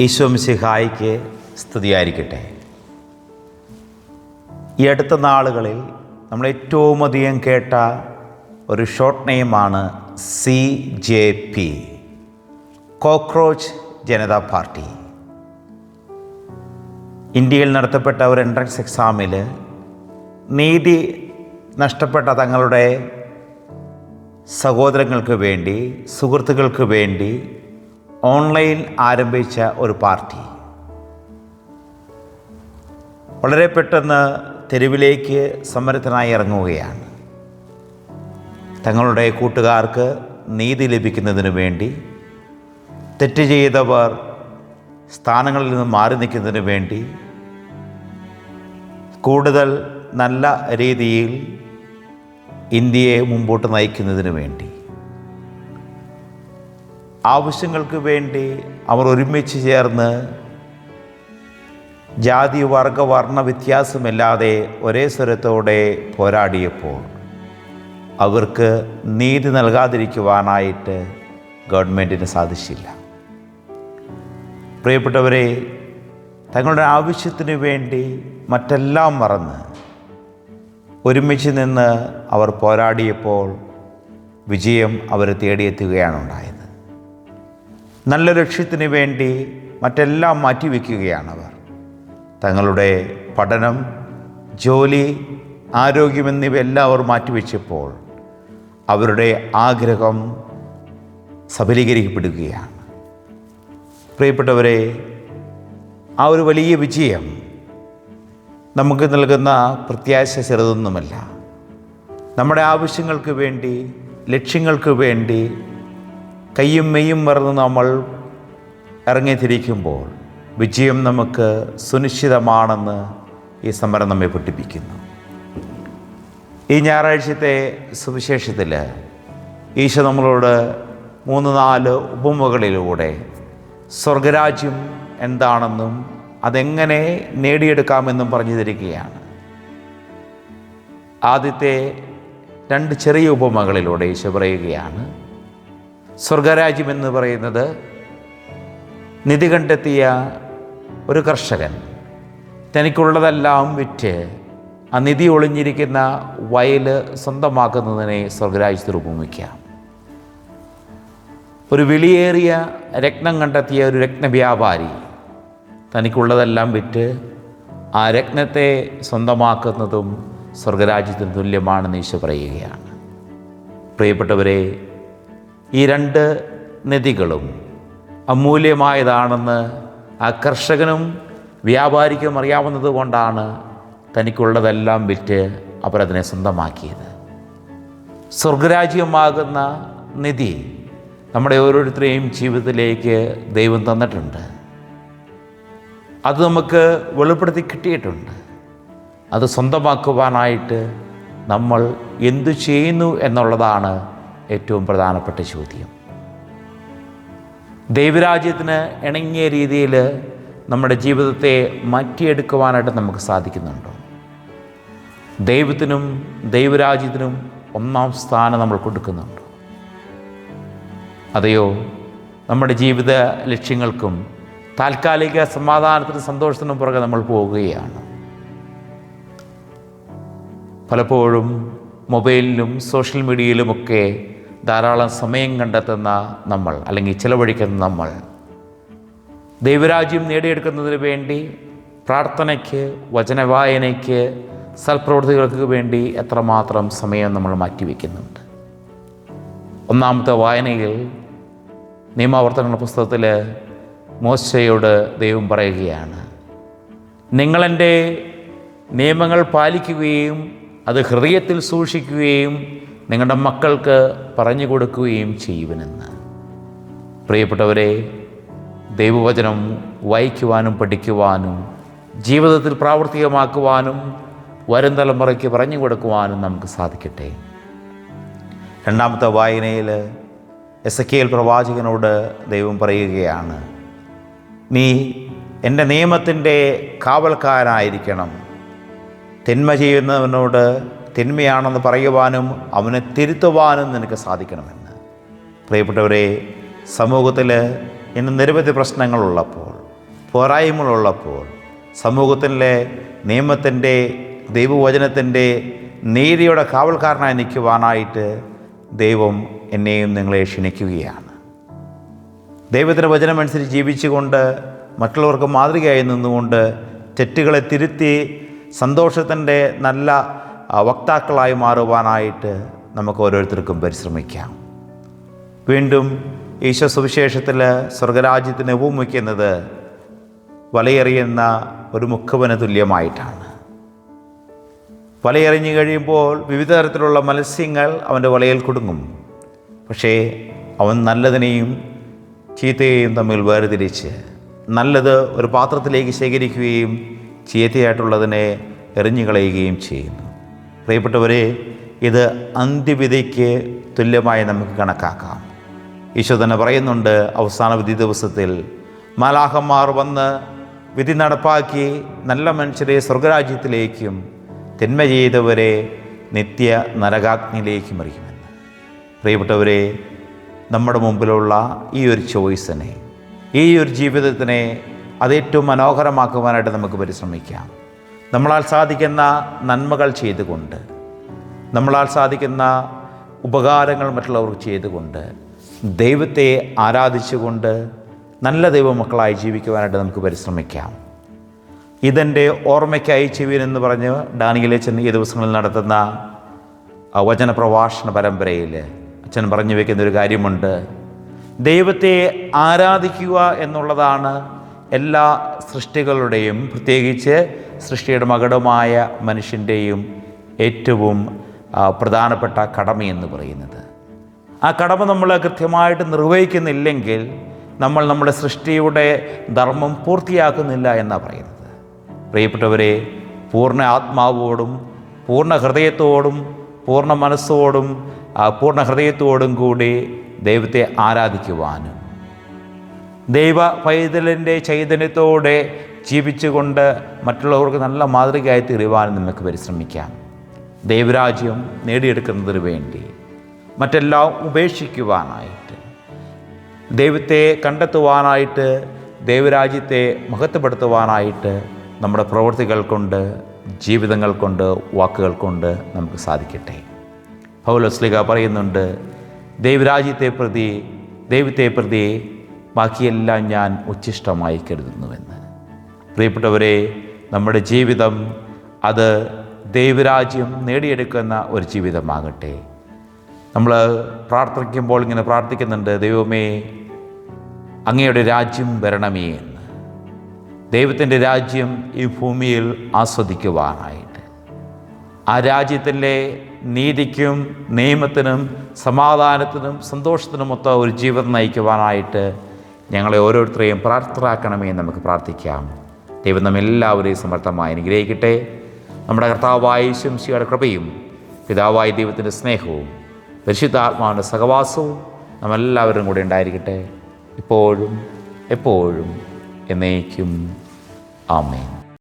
ഈശോ മിശിഹായിക്ക് സ്തുതിയായിരിക്കട്ടെ. ഈ അടുത്ത നാളുകളിൽ നമ്മൾ ഏറ്റവും അധികം കേട്ട ഒരു ഷോർട്ട് നെയിമാണ് CJP, കോക്രോച്ച് ജനതാ പാർട്ടി. ഇന്ത്യയിൽ നടത്തപ്പെട്ട ഒരു എൻട്രൻസ് എക്സാമിൽ നീതി നഷ്ടപ്പെട്ട തങ്ങളുടെ സഹോദരങ്ങൾക്ക് വേണ്ടി, സുഹൃത്തുക്കൾക്ക് വേണ്ടി ഓൺലൈൻ ആരംഭിച്ച ഒരു പാർട്ടി വളരെ പെട്ടെന്ന് തെരുവിലേക്ക് സമരത്തിനായി ഇറങ്ങുകയാണ്. തങ്ങളുടെ കൂട്ടുകാർക്ക് നീതി ലഭിക്കുന്നതിന് വേണ്ടി, തെറ്റ് ചെയ്തവർ സ്ഥാനങ്ങളിൽ നിന്ന് മാറി നിൽക്കുന്നതിന് വേണ്ടി, കൂടുതൽ നല്ല രീതിയിൽ ഇന്ത്യയെ മുമ്പോട്ട് നയിക്കുന്നതിന് വേണ്ടി, ആവശ്യങ്ങൾക്ക് വേണ്ടി അവർ ഒരുമിച്ച് ചേർന്ന് ജാതി വർഗ വർണ്ണ വ്യത്യാസമില്ലാതെ ഒരേ സ്വരത്തോടെ പോരാടിയപ്പോൾ അവർക്ക് നീതി നൽകാതിരിക്കുവാനായിട്ട് ഗവൺമെൻറ്റിന് സാധിച്ചില്ല. പ്രിയപ്പെട്ടവരെ, തങ്ങളുടെ ആവശ്യത്തിന് വേണ്ടി മറ്റെല്ലാം മറന്ന് ഒരുമിച്ച് നിന്ന് അവർ പോരാടിയപ്പോൾ വിജയം അവരെ തേടിയെത്തുകയാണ് ഉണ്ടായത്. നല്ല ലക്ഷ്യത്തിന് വേണ്ടി മറ്റെല്ലാം മാറ്റിവെക്കുകയാണവർ. തങ്ങളുടെ പഠനം, ജോലി, ആരോഗ്യം എന്നിവയെല്ലാം അവർ മാറ്റിവെച്ചപ്പോൾ അവരുടെ ആഗ്രഹം സഫലീകരിക്കപ്പെടുകയാണ്. പ്രിയപ്പെട്ടവരെ, ആ ഒരു വലിയ വിജയം നമുക്ക് നൽകുന്ന പ്രത്യാശ ചെറുതൊന്നുമല്ല. നമ്മുടെ ആവശ്യങ്ങൾക്ക് വേണ്ടി, ലക്ഷ്യങ്ങൾക്ക് വേണ്ടി കയ്യും മെയ്യും മറന്ന് നമ്മൾ ഇറങ്ങിത്തിരിക്കുമ്പോൾ വിജയം നമുക്ക് സുനിശ്ചിതമാണെന്ന് ഈ സമരം നമ്മെ പഠിപ്പിക്കുന്നു. ഈ ഞായറാഴ്ചത്തെ സുവിശേഷത്തിൽ ഈശോ നമ്മളോട് 3-4 ഉപമകളിലൂടെ സ്വർഗരാജ്യം എന്താണെന്നും അതെങ്ങനെ നേടിയെടുക്കാമെന്നും പറഞ്ഞു തരികയാണ്. ആദ്യത്തെ 2 ചെറിയ ഉപമകളിലൂടെ ഈശോ പറയുകയാണ്, സ്വർഗരാജ്യം എന്ന് പറയുന്നത് നിധി കണ്ടെത്തിയ ഒരു കർഷകൻ തനിക്കുള്ളതെല്ലാം വിറ്റ് ആ നിധി ഒളിഞ്ഞിരിക്കുന്ന വയൽ സ്വന്തമാക്കുന്നതിനെ സ്വർഗരാജ്യത്തിൽ ഉപമിക്കാം. ഒരു വിലയേറിയ രത്നം കണ്ടെത്തിയ ഒരു രത്നവ്യാപാരി തനിക്കുള്ളതെല്ലാം വിറ്റ് ആ രത്നത്തെ സ്വന്തമാക്കുന്നതും സ്വർഗരാജ്യത്തിന് തുല്യമാണെന്ന് ഈശോ പറയുകയാണ്. പ്രിയപ്പെട്ടവരെ, ഈ 2 നിധികളും അമൂല്യമായതാണെന്ന് ആ കർഷകനും വ്യാപാരിക്കും അറിയാവുന്നത് കൊണ്ടാണ് തനിക്കുള്ളതെല്ലാം വിറ്റ് അവരതിനെ സ്വന്തമാക്കിയത്. സ്വർഗരാജ്യമാകുന്ന നിധി നമ്മുടെ ഓരോരുത്തരെയും ജീവിതത്തിലേക്ക് ദൈവം തന്നിട്ടുണ്ട്. അത് നമുക്ക് വെളിപ്പെടുത്തി കിട്ടിയിട്ടുണ്ട്. അത് സ്വന്തമാക്കുവാനായിട്ട് നമ്മൾ എന്തു ചെയ്യുന്നു എന്നുള്ളതാണ് ഏറ്റവും പ്രധാനപ്പെട്ട ചോദ്യം. ദൈവരാജ്യത്തിന് ഇണങ്ങിയ രീതിയിൽ നമ്മുടെ ജീവിതത്തെ മാറ്റിയെടുക്കുവാനായിട്ട് നമുക്ക് സാധിക്കുന്നുണ്ടോ? ദൈവത്തിനും ദൈവരാജ്യത്തിനും 1-ാം സ്ഥാനം നമ്മൾ കൊടുക്കുന്നുണ്ടോ? അതെയോ നമ്മുടെ ജീവിത ലക്ഷ്യങ്ങൾക്കും താൽക്കാലിക സമാധാനത്തിനും സന്തോഷത്തിനും പുറകെ നമ്മൾ പോവുകയാണ്? പലപ്പോഴും മൊബൈലിലും സോഷ്യൽ മീഡിയയിലുമൊക്കെ ധാരാളം സമയം കണ്ടെത്തുന്ന നമ്മൾ, അല്ലെങ്കിൽ ചിലവഴിക്കുന്ന നമ്മൾ, ദൈവരാജ്യം നേടിയെടുക്കുന്നതിന് വേണ്ടി പ്രാർത്ഥനയ്ക്ക്, വചനവായനയ്ക്ക്, സൽപ്രവൃത്തികൾക്ക് വേണ്ടി എത്രമാത്രം സമയം നമ്മൾ മാറ്റിവെക്കുന്നുണ്ട്? 1-ാമത്തെ വായനയിൽ നിയമാവർത്തന പുസ്തകത്തിൽ മോശയോട് ദൈവം പറയുകയാണ്, നിങ്ങളെൻ്റെ നിയമങ്ങൾ പാലിക്കുകയും അത് ഹൃദയത്തിൽ സൂക്ഷിക്കുകയും നിങ്ങളുടെ മക്കൾക്ക് പറഞ്ഞു കൊടുക്കുകയും ചെയ്യുവനെന്ന്. പ്രിയപ്പെട്ടവരെ, ദൈവവചനം വായിക്കുവാനും പഠിക്കുവാനും ജീവിതത്തിൽ പ്രാവർത്തികമാക്കുവാനും വരും തലമുറയ്ക്ക് പറഞ്ഞു കൊടുക്കുവാനും നമുക്ക് സാധിക്കട്ടെ. 2-ാമത്തെ വായനയിൽ എസെക്കിയേൽ പ്രവാചകനോട് ദൈവം പറയുകയാണ്, നീ എൻ്റെ നിയമത്തിൻ്റെ കാവൽക്കാരനായിരിക്കണം. തിന്മ ചെയ്യുന്നവനോട് തിന്മയാണെന്ന് പറയുവാനും അവനെ തിരുത്തുവാനും നിനക്ക് സാധിക്കണമെന്ന്. പ്രിയപ്പെട്ടവരെ, സമൂഹത്തിൽ ഇന്ന് നിരവധി പ്രശ്നങ്ങളുള്ളപ്പോൾ, പോരായ്മകളുള്ളപ്പോൾ സമൂഹത്തിലെ നിയമത്തിൻ്റെ, ദൈവവചനത്തിൻ്റെ, നീതിയുടെ കാവൽക്കാരനായി നിൽക്കുവാനായിട്ട് ദൈവം എന്നെയും നിങ്ങളെ ക്ഷണിക്കുകയാണ്. ദൈവത്തിൻ്റെ വചനമനുസരിച്ച് ജീവിച്ചുകൊണ്ട് മറ്റുള്ളവർക്ക് മാതൃകയായി നിന്നുകൊണ്ട് തെറ്റുകളെ തിരുത്തി സന്തോഷത്തിൻ്റെ നല്ല വക്താക്കളായി മാറുവാനായിട്ട് നമുക്ക് ഓരോരുത്തർക്കും പരിശ്രമിക്കാം. വീണ്ടും ഈശോ സുവിശേഷത്തിൽ സ്വർഗരാജ്യത്തിന് ഉപമിക്കുന്നത് വലയെറിയുന്ന ഒരു മുക്കുവന് തുല്യമായിട്ടാണ്. വലയെറിഞ്ഞു കഴിയുമ്പോൾ വിവിധ തരത്തിലുള്ള മത്സ്യങ്ങൾ അവൻ്റെ വലയിൽ കുടുങ്ങും. പക്ഷേ അവൻ നല്ലതിനെയും ചീത്തയെയും തമ്മിൽ വേർതിരിച്ച് നല്ലത് ഒരു പാത്രത്തിലേക്ക് ശേഖരിക്കുകയും ചീത്തയായിട്ടുള്ളതിനെ എറിഞ്ഞു കളയുകയും ചെയ്യുന്നു. പ്രിയപ്പെട്ടവരെ, ഇത് അന്ത്യവിധിക്ക് തുല്യമായി നമുക്ക് കണക്കാക്കാം. ഈശോ തന്നെ പറയുന്നുണ്ട്, അവസാന വിധി ദിവസത്തിൽ മാലാഖമാർ വന്ന് വിധി നടപ്പാക്കി നല്ല മനുഷ്യരെ സ്വർഗരാജ്യത്തിലേക്കും തിന്മ ചെയ്തവരെ നിത്യ നരകാഗ്നിയിലേക്കും എറിയുമെന്ന്. പ്രിയപ്പെട്ടവരെ, നമ്മുടെ മുമ്പിലുള്ള ഈ ഒരു ചോയ്സിനെ, ഈ ഒരു ജീവിതത്തിനെ അതേറ്റവും മനോഹരമാക്കുവാനായിട്ട് നമുക്ക് പരിശ്രമിക്കാം. നമ്മളാൽ സാധിക്കുന്ന നന്മകൾ ചെയ്തുകൊണ്ട്, നമ്മളാൽ സാധിക്കുന്ന ഉപകാരങ്ങൾ മറ്റുള്ളവർക്ക് ചെയ്തുകൊണ്ട്, ദൈവത്തെ ആരാധിച്ചുകൊണ്ട് നല്ല ദൈവമക്കളായി ജീവിക്കുവാനായിട്ട് നമുക്ക് പരിശ്രമിക്കാം. ഇതെൻ്റെ ഓർമ്മയ്ക്കായി ചെയ്യുവിൻ എന്ന് പറഞ്ഞ് ഡാനിയേലച്ചൻ ഈ ദിവസങ്ങളിൽ നടത്തുന്ന വചന പ്രഭാഷണ പരമ്പരയിൽ അച്ഛൻ പറഞ്ഞു വയ്ക്കുന്നൊരു കാര്യമുണ്ട്. ദൈവത്തെ ആരാധിക്കുക എന്നുള്ളതാണ് എല്ലാ സൃഷ്ടികളുടെയും, പ്രത്യേകിച്ച് സൃഷ്ടിയുടെ മകുടമായ മനുഷ്യൻ്റെയും ഏറ്റവും പ്രധാനപ്പെട്ട കടമയെന്ന് പറയുന്നത്. ആ കടമ നമ്മൾ കൃത്യമായിട്ട് നിർവഹിക്കുന്നില്ലെങ്കിൽ നമ്മൾ നമ്മുടെ സൃഷ്ടിയുടെ ധർമ്മം പൂർത്തിയാക്കുന്നില്ല എന്നാണ് പറയുന്നത്. പ്രിയപ്പെട്ടവരെ, പൂർണ്ണ ആത്മാവോടും പൂർണ്ണ ഹൃദയത്തോടും പൂർണ്ണ മനസ്സോടും പൂർണ്ണ ഹൃദയത്തോടും കൂടി ദൈവത്തെ ആരാധിക്കുവാനും ദൈവ പൈതലിൻ്റെ ചൈതന്യത്തോടെ ജീവിച്ചുകൊണ്ട് മറ്റുള്ളവർക്ക് നല്ല മാതൃകയായി തീരുവാനും നമുക്ക് പരിശ്രമിക്കാം. ദൈവരാജ്യം നേടിയെടുക്കുന്നതിന് വേണ്ടി മറ്റെല്ലാം ഉപേക്ഷിക്കുവാനായിട്ട്, ദൈവത്തെ കണ്ടെത്തുവാനായിട്ട്, ദൈവരാജ്യത്തെ മഹത്വപ്പെടുത്തുവാനായിട്ട് നമ്മുടെ പ്രവൃത്തികൾ കൊണ്ട്, ജീവിതങ്ങൾ കൊണ്ട്, വാക്കുകൾ കൊണ്ട് നമുക്ക് സാധിക്കട്ടെ. പൗലോസ്ലീഹ പറയുന്നുണ്ട്, ദൈവരാജ്യത്തെ പ്രതി, ദൈവത്തെ പ്രതി ബാക്കിയെല്ലാം ഞാൻ ഉച്ഛിഷ്ടമായി കരുതുന്നുവെന്ന്. പ്രിയപ്പെട്ടവരെ, നമ്മുടെ ജീവിതം അത് ദൈവരാജ്യം നേടിയെടുക്കുന്ന ഒരു ജീവിതമാകട്ടെ. നമ്മൾ പ്രാർത്ഥിക്കുമ്പോൾ ഇങ്ങനെ പ്രാർത്ഥിക്കുന്നുണ്ട്, ദൈവമേ അങ്ങയുടെ രാജ്യം വരണമേ എന്ന്. ദൈവത്തിൻ്റെ രാജ്യം ഈ ഭൂമിയിൽ ആസ്വദിക്കുവാനായിട്ട്, ആ രാജ്യത്തിലെ നീതിക്കും നിയമത്തിനും സമാധാനത്തിനും സന്തോഷത്തിനുമൊത്ത ഒരു ജീവിതം നയിക്കുവാനായിട്ട് ഞങ്ങളെ ഓരോരുത്തരെയും പ്രാർത്ഥനാക്കണമേ എന്ന് നമുക്ക് പ്രാർത്ഥിക്കാം. ദൈവം നമ്മെല്ലാവരെയും സമർത്ഥമായി അനുഗ്രഹിക്കട്ടെ. നമ്മുടെ കർത്താവായ യേശു മിശിഹായുടെ കൃപയും പിതാവായ ദൈവത്തിൻ്റെ സ്നേഹവും പരിശുദ്ധാത്മാവിൻ്റെ സഹവാസവും നമ്മെല്ലാവരും കൂടെ ഉണ്ടായിരിക്കട്ടെ, ഇപ്പോഴും എപ്പോഴും എന്നേക്കും. ആമേൻ.